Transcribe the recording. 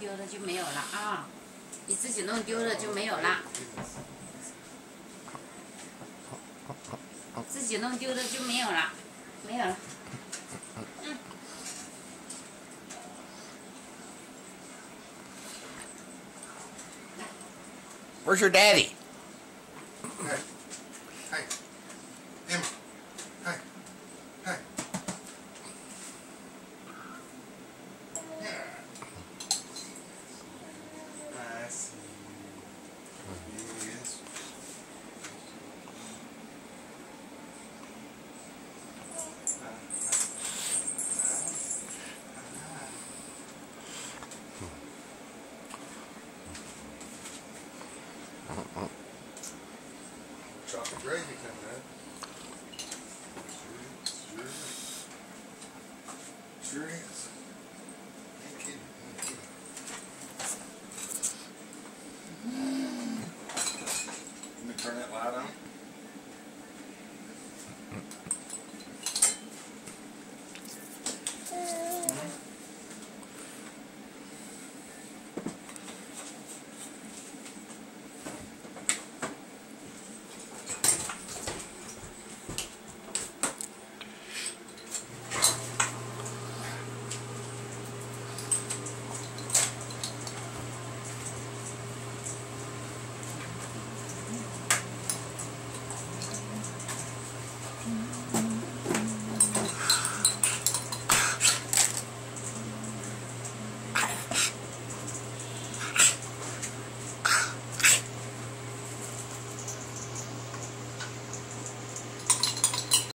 丢了就没有了啊！你自己弄丢了就没有了，自己弄丢了就没有了，没有了。嗯。Where's your daddy? Hey. Hey. Emma. Hey. Hey. Yeah. I see you. Yes. Chocolate gravy coming up. Sure is. Ain't kidding. Ain't kidding. Let me turn that light on.